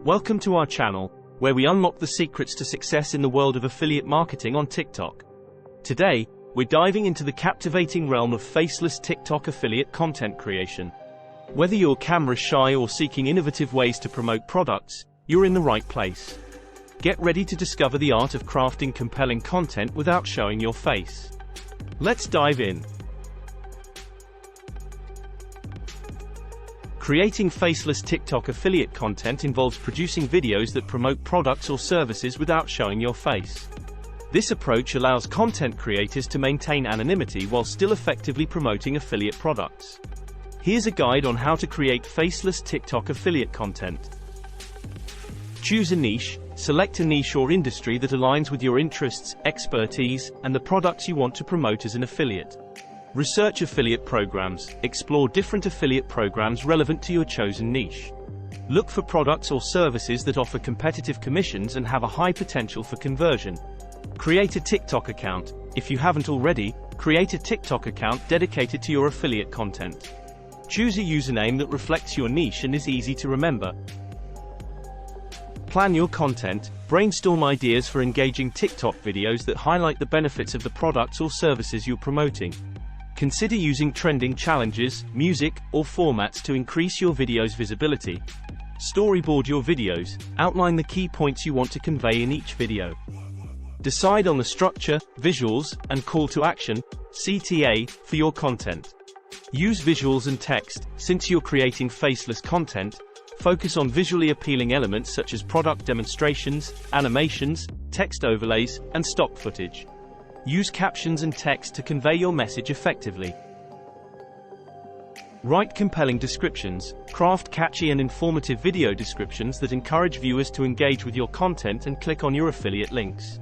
Welcome to our channel, where we unlock the secrets to success in the world of affiliate marketing on TikTok. Today, we're diving into the captivating realm of faceless TikTok affiliate content creation. Whether you're camera shy or seeking innovative ways to promote products, you're in the right place. Get ready to discover the art of crafting compelling content without showing your face. Let's dive in. Creating faceless TikTok affiliate content involves producing videos that promote products or services without showing your face. This approach allows content creators to maintain anonymity while still effectively promoting affiliate products. Here's a guide on how to create faceless TikTok affiliate content. Choose a niche. Select a niche or industry that aligns with your interests, expertise, and the products you want to promote as an affiliate. Research affiliate programs. Explore different affiliate programs relevant to your chosen niche. Look for products or services that offer competitive commissions and have a high potential for conversion. Create a TikTok account. If you haven't already, create a TikTok account dedicated to your affiliate content. Choose a username that reflects your niche and is easy to remember. Plan your content. Brainstorm ideas for engaging TikTok videos that highlight the benefits of the products or services you're promoting. Consider using trending challenges, music, or formats to increase your video's visibility. Storyboard your videos. Outline the key points you want to convey in each video. Decide on the structure, visuals, and call to action (CTA) for your content. Use visuals and text. Since you're creating faceless content, focus on visually appealing elements such as product demonstrations, animations, text overlays, and stock footage. Use captions and text to convey your message effectively. Write compelling descriptions. Craft catchy and informative video descriptions that encourage viewers to engage with your content and click on your affiliate links.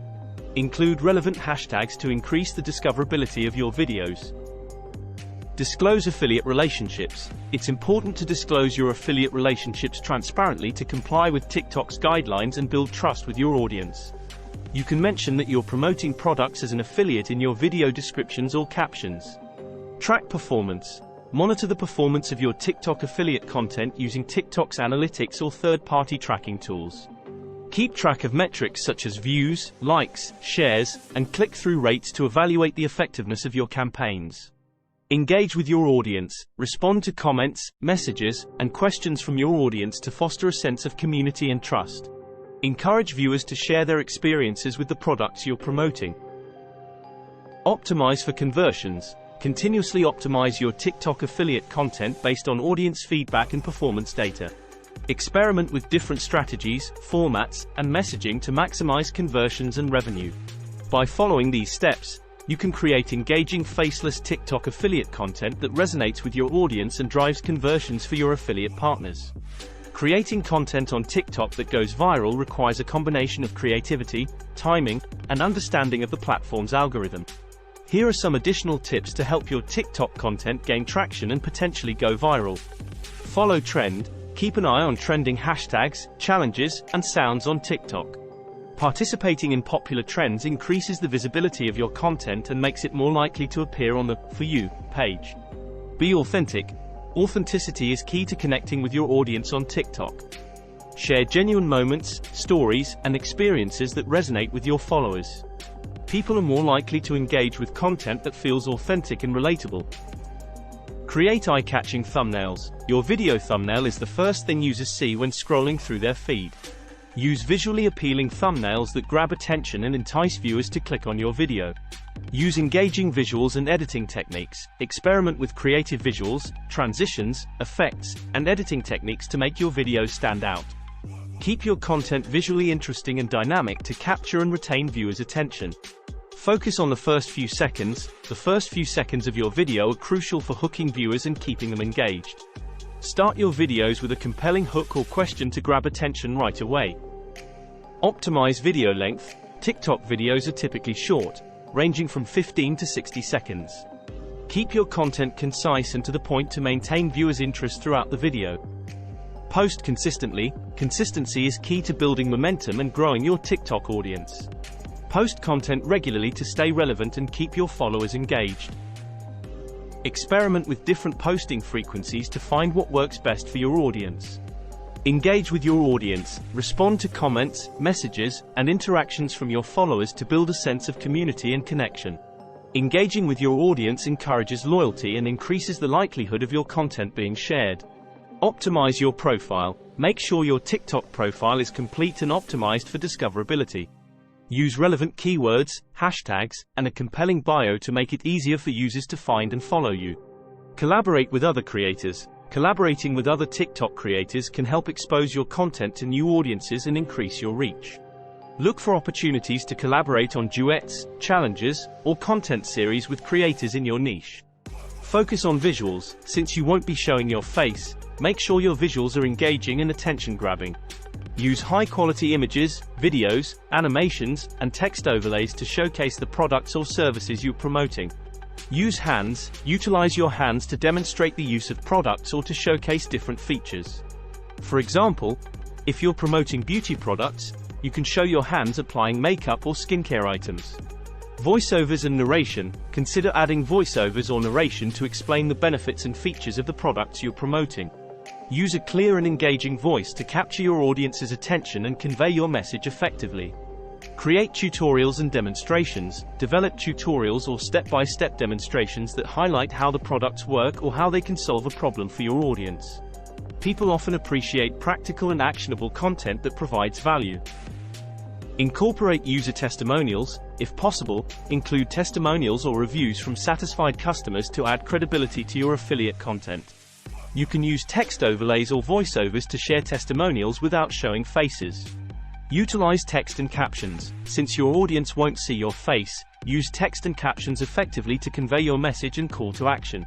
Include relevant hashtags to increase the discoverability of your videos. Disclose affiliate relationships. It's important to disclose your affiliate relationships transparently to comply with TikTok's guidelines and build trust with your audience. You can mention that you're promoting products as an affiliate in your video descriptions or captions. Track performance. Monitor the performance of your TikTok affiliate content using TikTok's analytics or third-party tracking tools. Keep track of metrics such as views, likes, shares, and click-through rates to evaluate the effectiveness of your campaigns. Engage with your audience. Respond to comments, messages, and questions from your audience to foster a sense of community and trust. Encourage viewers to share their experiences with the products you're promoting. Optimize for conversions. Continuously optimize your TikTok affiliate content based on audience feedback and performance data. Experiment with different strategies, formats, and messaging to maximize conversions and revenue. By following these steps, you can create engaging faceless TikTok affiliate content that resonates with your audience and drives conversions for your affiliate partners. Creating content on TikTok that goes viral requires a combination of creativity, timing, and understanding of the platform's algorithm. Here are some additional tips to help your TikTok content gain traction and potentially go viral. Follow trend. Keep an eye on trending hashtags, challenges, and sounds on TikTok. Participating in popular trends increases the visibility of your content and makes it more likely to appear on the For You page. Be authentic. Authenticity is key to connecting with your audience on TikTok. Share genuine moments, stories, and experiences that resonate with your followers. People are more likely to engage with content that feels authentic and relatable. Create eye-catching thumbnails. Your video thumbnail is the first thing users see when scrolling through their feed. Use visually appealing thumbnails that grab attention and entice viewers to click on your video. Use engaging visuals and editing techniques. Experiment with creative visuals, transitions, effects, and editing techniques to make your videos stand out. Keep your content visually interesting and dynamic to capture and retain viewers' attention. Focus on the first few seconds. The first few seconds of your video are crucial for hooking viewers and keeping them engaged. Start your videos with a compelling hook or question to grab attention right away. Optimize video length. TikTok videos are typically short, ranging from 15 to 60 seconds. Keep your content concise and to the point to maintain viewers' interest throughout the video. Post consistently. Consistency is key to building momentum and growing your TikTok audience. Post content regularly to stay relevant and keep your followers engaged. Experiment with different posting frequencies to find what works best for your audience. Engage with your audience, respond to comments, messages, and interactions from your followers to build a sense of community and connection. Engaging with your audience encourages loyalty and increases the likelihood of your content being shared. Optimize your profile. Make sure your TikTok profile is complete and optimized for discoverability. Use relevant keywords, hashtags, and a compelling bio to make it easier for users to find and follow you. Collaborate with other creators. Collaborating with other TikTok creators can help expose your content to new audiences and increase your reach. Look for opportunities to collaborate on duets, challenges, or content series with creators in your niche. Focus on visuals. Since you won't be showing your face, make sure your visuals are engaging and attention-grabbing. Use high-quality images, videos, animations, and text overlays to showcase the products or services you're promoting. Use hands. Utilize your hands to demonstrate the use of products or to showcase different features. For example, if you're promoting beauty products, you can show your hands applying makeup or skincare items. Voiceovers and narration. Consider adding voiceovers or narration to explain the benefits and features of the products you're promoting. Use a clear and engaging voice to capture your audience's attention and convey your message effectively. Create tutorials and demonstrations. Develop tutorials or step-by-step demonstrations that highlight how the products work or how they can solve a problem for your audience. People often appreciate practical and actionable content that provides value. Incorporate user testimonials. If possible, include testimonials or reviews from satisfied customers to add credibility to your affiliate content. You can use text overlays or voiceovers to share testimonials without showing faces. Utilize text and captions. Since your audience won't see your face, use text and captions effectively to convey your message and call to action.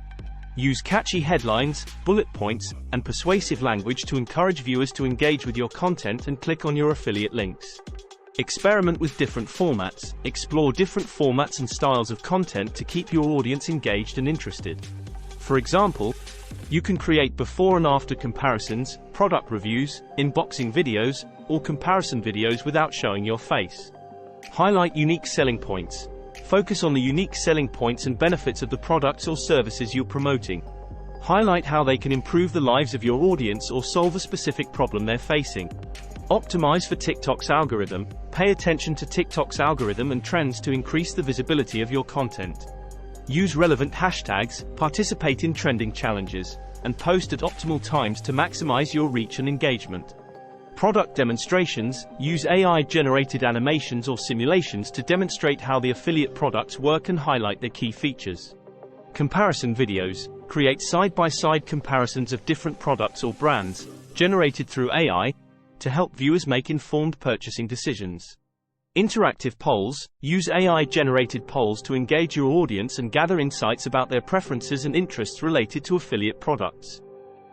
Use catchy headlines, bullet points, and persuasive language to encourage viewers to engage with your content and click on your affiliate links. Experiment with different formats. Explore different formats and styles of content to keep your audience engaged and interested. For example, you can create before and after comparisons, product reviews, unboxing videos, or comparison videos without showing your face. Highlight unique selling points. Focus on the unique selling points and benefits of the products or services you're promoting. Highlight how they can improve the lives of your audience or solve a specific problem they're facing. Optimize for TikTok's algorithm. Pay attention to TikTok's algorithm and trends to increase the visibility of your content. Use relevant hashtags, participate in trending challenges, and post at optimal times to maximize your reach and engagement. Product demonstrations. Use AI-generated animations or simulations to demonstrate how the affiliate products work and highlight their key features. Comparison videos. Create side-by-side comparisons of different products or brands, generated through AI, to help viewers make informed purchasing decisions. Interactive polls. Use AI-generated polls to engage your audience and gather insights about their preferences and interests related to affiliate products.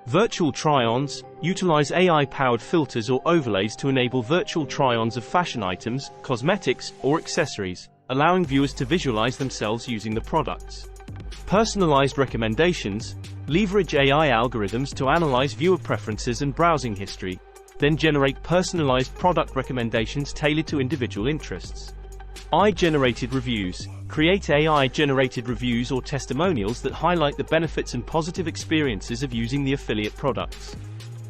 Virtual try-ons. Utilize AI-powered filters or overlays to enable virtual try-ons of fashion items, cosmetics, or accessories, allowing viewers to visualize themselves using the products. Personalized recommendations. Leverage AI algorithms to analyze viewer preferences and browsing history, then generate personalized product recommendations tailored to individual interests. AI-generated reviews. Create AI-generated reviews or testimonials that highlight the benefits and positive experiences of using the affiliate products.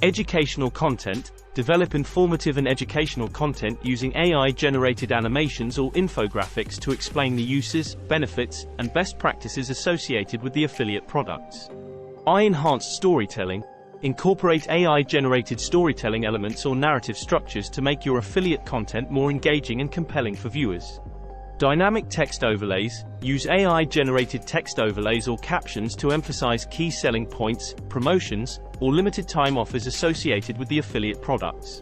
Educational content. Develop informative and educational content using AI-generated animations or infographics to explain the uses, benefits, and best practices associated with the affiliate products. AI-enhanced storytelling. Incorporate AI-generated storytelling elements or narrative structures to make your affiliate content more engaging and compelling for viewers. Dynamic text overlays. Use AI-generated text overlays or captions to emphasize key selling points, promotions, or limited-time offers associated with the affiliate products.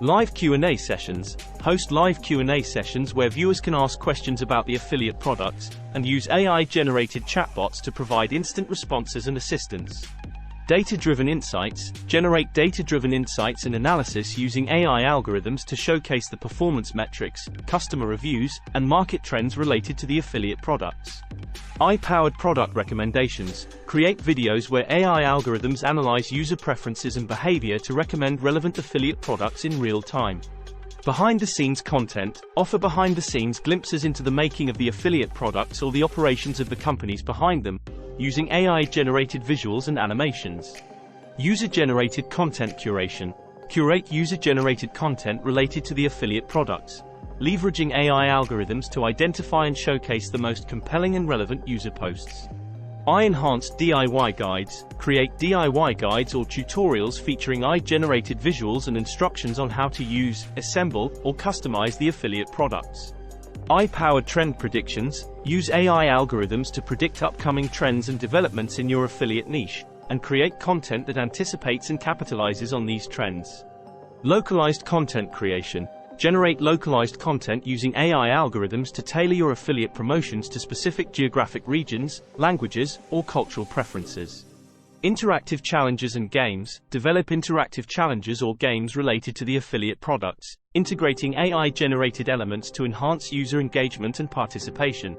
Live Q&A sessions. Host live Q&A sessions where viewers can ask questions about the affiliate products, and use AI-generated chatbots to provide instant responses and assistance. Data-driven insights. Generate data-driven insights and analysis using AI algorithms to showcase the performance metrics, customer reviews, and market trends related to the affiliate products. AI-powered product recommendations. Create videos where AI algorithms analyze user preferences and behavior to recommend relevant affiliate products in real time. Behind-the-scenes content. Offer behind-the-scenes glimpses into the making of the affiliate products or the operations of the companies behind them, using AI-generated visuals and animations. User-generated content curation. Curate user-generated content related to the affiliate products, leveraging AI algorithms to identify and showcase the most compelling and relevant user posts. Enhance DIY guides, create DIY guides or tutorials featuring AI-generated visuals and instructions on how to use, assemble, or customize the affiliate products. AI-powered trend predictions, use AI algorithms to predict upcoming trends and developments in your affiliate niche, and create content that anticipates and capitalizes on these trends. Localized content creation. Generate localized content using AI algorithms to tailor your affiliate promotions to specific geographic regions, languages, or cultural preferences. Interactive challenges and games. Develop interactive challenges or games related to the affiliate products, integrating AI-generated elements to enhance user engagement and participation.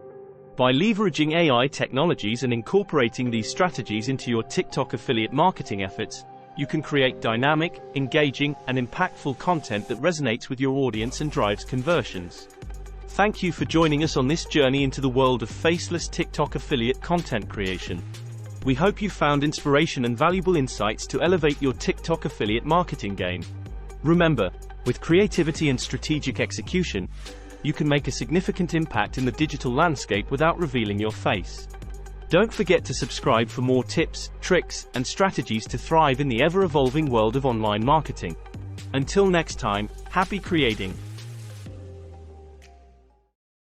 By leveraging AI technologies and incorporating these strategies into your TikTok affiliate marketing efforts, you can create dynamic, engaging, and impactful content that resonates with your audience and drives conversions. Thank you for joining us on this journey into the world of faceless TikTok affiliate content creation. We hope you found inspiration and valuable insights to elevate your TikTok affiliate marketing game. Remember, with creativity and strategic execution, you can make a significant impact in the digital landscape without revealing your face. Don't forget to subscribe for more tips, tricks, and strategies to thrive in the ever-evolving world of online marketing. Until next time, happy creating!